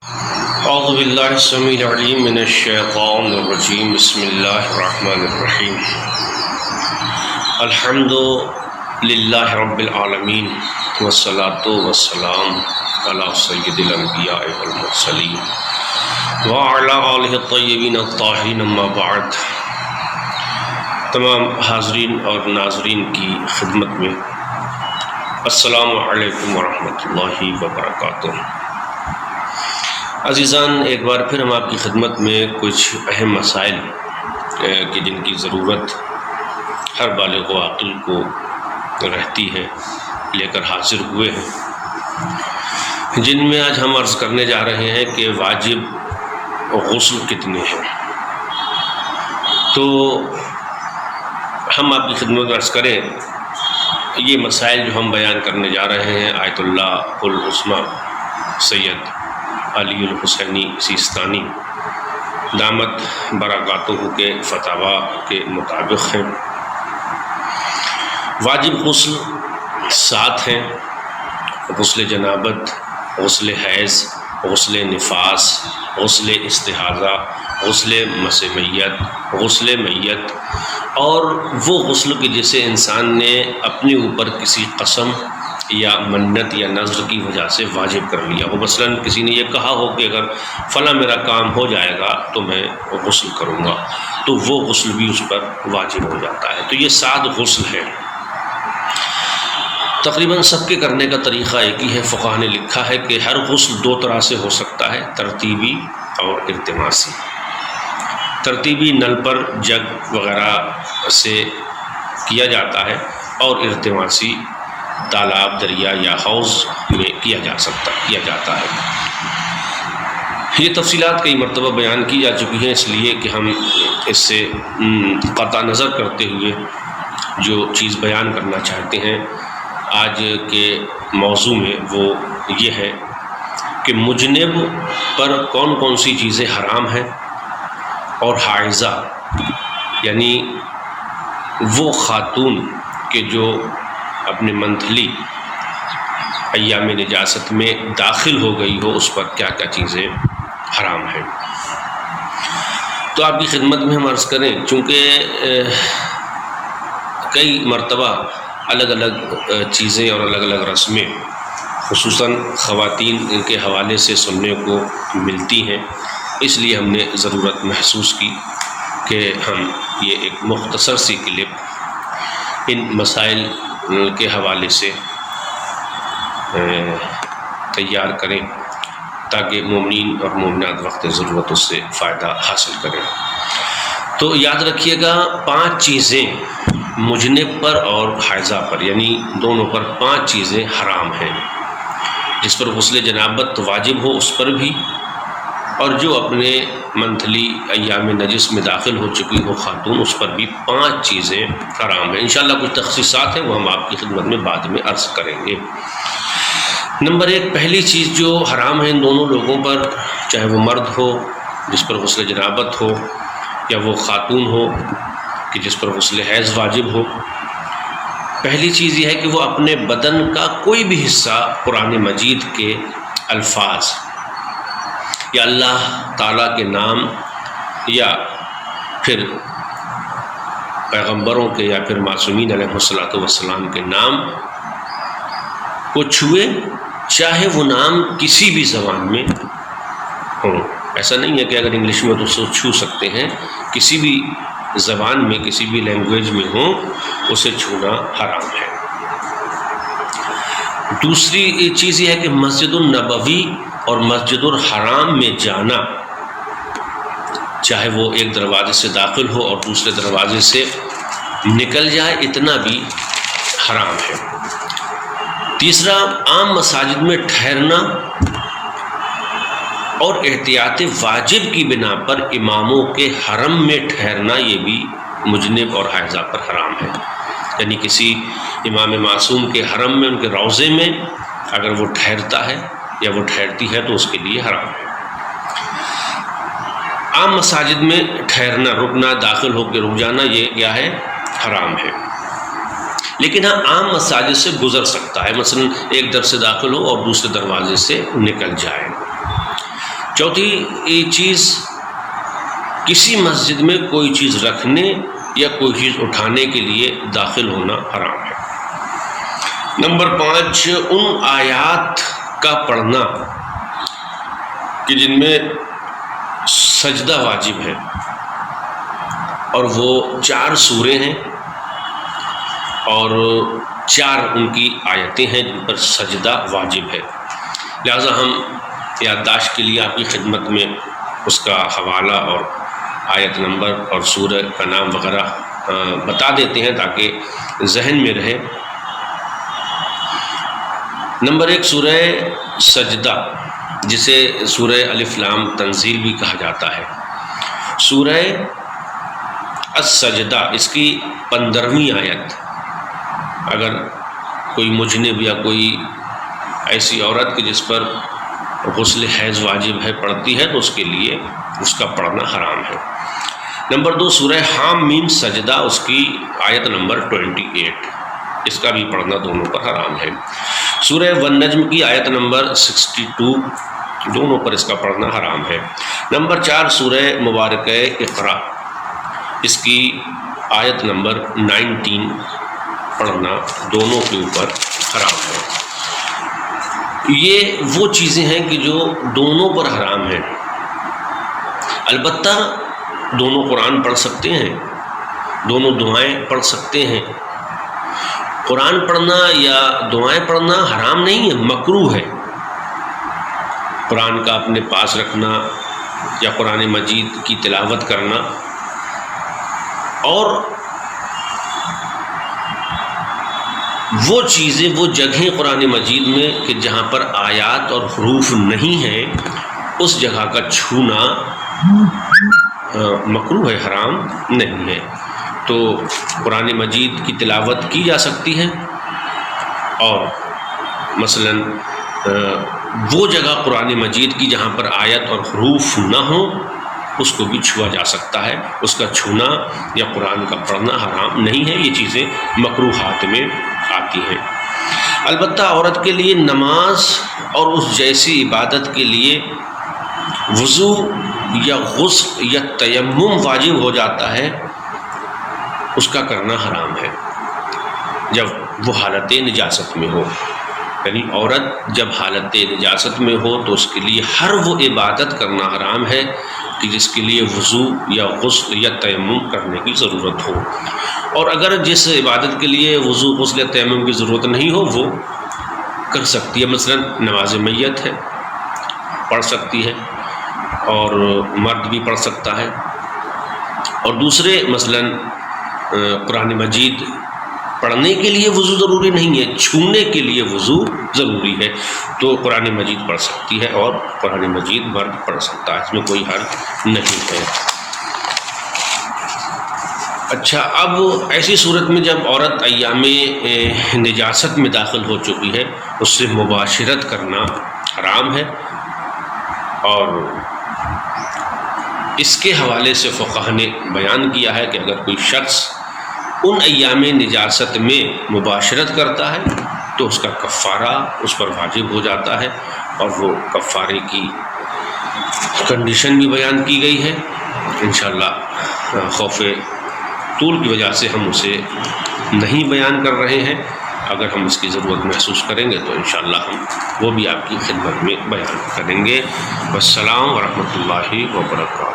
اعوذ باللہ السمیع العلیم من الشیطان الرجیم بسم اللہ الرحمن الرحیم الحمد للہ رب العالمین والصلاة والسلام علی سید الانبیاء والمرسلین وعلی آلہ الطیبین الطاہرین اما بعد۔ تمام حاضرین اور ناظرین کی خدمت میں السلام علیکم ورحمۃ اللہ وبرکاتہ۔ عزیزان، ایک بار پھر ہم آپ کی خدمت میں کچھ اہم مسائل کہ جن کی ضرورت ہر بالغ و عاقل کو رہتی ہے لے کر حاضر ہوئے ہیں، جن میں آج ہم عرض کرنے جا رہے ہیں کہ واجب غسل کتنے ہیں۔ تو ہم آپ کی خدمت میں عرض کریں، یہ مسائل جو ہم بیان کرنے جا رہے ہیں آیت اللہ العظمی سید علی الحسینی سیستانی دامت برکاتہ کے فتاوی کے مطابق ہیں۔ واجب غسل 7 ہیں: غسل جنابت، غسل حیض، غسل نفاس، غسل استحاضہ، غسل مس میت، غسل میت، اور وہ غسل کے جسے انسان نے اپنے اوپر کسی قسم یا منت یا نذر کی وجہ سے واجب کر لیا ہو۔ مثلاً کسی نے یہ کہا ہو کہ اگر فلاں میرا کام ہو جائے گا تو میں غسل کروں گا، تو وہ غسل بھی اس پر واجب ہو جاتا ہے۔ تو یہ 7 غسل ہے۔ تقریباً سب کے کرنے کا طریقہ ایک ہی ہے۔ فقہاء نے لکھا ہے کہ ہر غسل 2 طرح سے ہو سکتا ہے: ترتیبی اور التماسی۔ ترتیبی نل پر جگ وغیرہ سے کیا جاتا ہے، اور التماسی تالاب، دریا یا حوض میں کیا جاتا ہے۔ یہ تفصیلات کئی مرتبہ بیان کی جا چکی ہیں، اس لیے کہ ہم اس سے قطع نظر کرتے ہوئے جو چیز بیان کرنا چاہتے ہیں آج کے موضوع میں وہ یہ ہے کہ مجنب پر کون کون سی چیزیں حرام ہیں، اور حائضہ یعنی وہ خاتون کہ جو اپنے منتھلی ایام نجاست میں داخل ہو گئی ہو، اس پر کیا کیا چیزیں حرام ہیں۔ تو آپ کی خدمت میں ہم عرض کریں، چونکہ کئی مرتبہ الگ الگ چیزیں اور الگ الگ رسمیں خصوصاً خواتین کے حوالے سے سننے کو ملتی ہیں، اس لیے ہم نے ضرورت محسوس کی کہ ہم یہ ایک مختصر سی کلپ ان مسائل کے حوالے سے تیار کریں تاکہ مومنین اور مومنات وقت ضرورت اس سے فائدہ حاصل کریں۔ تو یاد رکھیے گا، 5 چیزیں مجنب پر اور حائضہ پر، یعنی دونوں پر 5 چیزیں حرام ہیں۔ جس پر غسل جنابت واجب ہو اس پر بھی، اور جو اپنے منتھلی ایام نجس میں داخل ہو چکی ہو خاتون، اس پر بھی 5 چیزیں حرام ہیں۔ انشاءاللہ کچھ تخصیصات ہیں، وہ ہم آپ کی خدمت میں بعد میں عرض کریں گے۔ نمبر 1، پہلی چیز جو حرام ہے ان دونوں لوگوں پر، چاہے وہ مرد ہو جس پر غسل جنابت ہو، یا وہ خاتون ہو کہ جس پر غسل حیض واجب ہو، پہلی چیز یہ ہے کہ وہ اپنے بدن کا کوئی بھی حصہ قرآن مجید کے الفاظ یا اللہ تعالیٰ کے نام یا پھر پیغمبروں کے یا پھر معصومین علیہ السلام کے نام کو چھوئے، چاہے وہ نام کسی بھی زبان میں ہوں۔ ایسا نہیں ہے کہ اگر انگلش میں تو اسے چھو سکتے ہیں، کسی بھی زبان میں کسی بھی لینگویج میں ہوں اسے چھونا حرام ہے۔ دوسری چیز یہ ہے کہ مسجد النبوی اور مسجد الحرام میں جانا، چاہے وہ ایک دروازے سے داخل ہو اور دوسرے دروازے سے نکل جائے، اتنا بھی حرام ہے۔ تیسرا، عام مساجد میں ٹھہرنا اور احتیاط واجب کی بنا پر اماموں کے حرم میں ٹھہرنا، یہ بھی مجنب اور حائضہ پر حرام ہے۔ یعنی کسی امام معصوم کے حرم میں، ان کے روضے میں اگر وہ ٹھہرتا ہے یا وہ ٹھہرتی ہے تو اس کے لیے حرام ہے۔ عام مساجد میں ٹھہرنا، رکنا، داخل ہو کے رک جانا، یہ کیا ہے؟ حرام ہے۔ لیکن ہاں عام مساجد سے گزر سکتا ہے، مثلا ایک در سے داخل ہو اور دوسرے دروازے سے نکل جائے۔ چوتھی چیز، کسی مسجد میں کوئی چیز رکھنے یا کوئی چیز اٹھانے کے لیے داخل ہونا حرام ہے۔ نمبر 5، ان آیات کا پڑھنا کہ جن میں سجدہ واجب ہے، اور وہ 4 سورے ہیں اور 4 ان کی آیتیں ہیں جن پر سجدہ واجب ہے۔ لہٰذا ہم یادداشت کے لیے آپ کی خدمت میں اس کا حوالہ اور آیت نمبر اور سورہ کا نام وغیرہ بتا دیتے ہیں تاکہ ذہن میں رہے۔ نمبر 1، سورہ سجدہ، جسے سورہ الف لام تنزیل بھی کہا جاتا ہے۔ سورہ السجدہ، اس کی 15ویں آیت، اگر کوئی مجنب یا کوئی ایسی عورت کہ جس پر غسل حیض واجب ہے پڑھتی ہے تو اس کے لیے اس کا پڑھنا حرام ہے۔ نمبر 2، سورہ حام میم سجدہ، اس کی آیت نمبر 28، اس کا بھی پڑھنا دونوں پر حرام ہے۔ سورہ والنجم کی آیت نمبر 62، دونوں پر اس کا پڑھنا حرام ہے۔ نمبر 4، سورہ مبارکہ اقرا، اس کی آیت نمبر 19 پڑھنا دونوں کے اوپر حرام ہے۔ یہ وہ چیزیں ہیں کہ جو دونوں پر حرام ہیں۔ البتہ دونوں قرآن پڑھ سکتے ہیں، دونوں دعائیں پڑھ سکتے ہیں۔ قرآن پڑھنا یا دعائیں پڑھنا حرام نہیں ہے، مکروہ ہے۔ قرآن کا اپنے پاس رکھنا یا قرآن مجید کی تلاوت کرنا، اور وہ چیزیں، وہ جگہیں قرآن مجید میں کہ جہاں پر آیات اور حروف نہیں ہیں، اس جگہ کا چھونا مکروہ ہے، حرام نہیں ہے۔ تو قرآن مجید کی تلاوت کی جا سکتی ہے، اور مثلاً وہ جگہ قرآن مجید کی جہاں پر آیت اور حروف نہ ہوں اس کو بھی چھوا جا سکتا ہے۔ اس کا چھونا یا قرآن کا پڑھنا حرام نہیں ہے، یہ چیزیں مکروہات میں آتی ہیں۔ البتہ عورت کے لیے نماز اور اس جیسی عبادت کے لیے وضو یا غسل یا تیمم واجب ہو جاتا ہے، اس کا کرنا حرام ہے جب وہ حالت نجاست میں ہو۔ یعنی عورت جب حالت نجاست میں ہو تو اس کے لیے ہر وہ عبادت کرنا حرام ہے کہ جس کے لیے وضو یا غسل یا تیمم کرنے کی ضرورت ہو، اور اگر جس عبادت کے لیے وضو غسل یا تیمم کی ضرورت نہیں ہو وہ کر سکتی ہے۔ مثلا نماز میت ہے، پڑھ سکتی ہے، اور مرد بھی پڑھ سکتا ہے، اور دوسرے مثلا قرآن مجید پڑھنے کے لیے وضو ضروری نہیں ہے، چھونے کے لیے وضو ضروری ہے، تو قرآن مجید پڑھ سکتی ہے اور قرآن مجید مرد پڑھ سکتا ہے، اس میں کوئی حرج نہیں ہے۔ اچھا، اب ایسی صورت میں جب عورت ایام نجاست میں داخل ہو چکی ہے، اس سے مباشرت کرنا حرام ہے، اور اس کے حوالے سے فقہ نے بیان کیا ہے کہ اگر کوئی شخص ان ایام نجاست میں مباشرت کرتا ہے تو اس کا کفارہ اس پر واجب ہو جاتا ہے، اور وہ کفارے کی کنڈیشن بھی بیان کی گئی ہے۔ انشاءاللہ خوف طول کی وجہ سے ہم اسے نہیں بیان کر رہے ہیں، اگر ہم اس کی ضرورت محسوس کریں گے تو انشاءاللہ ہم وہ بھی آپ کی خدمت میں بیان کریں گے۔ والسلام ورحمۃ اللہ وبرکاتہ۔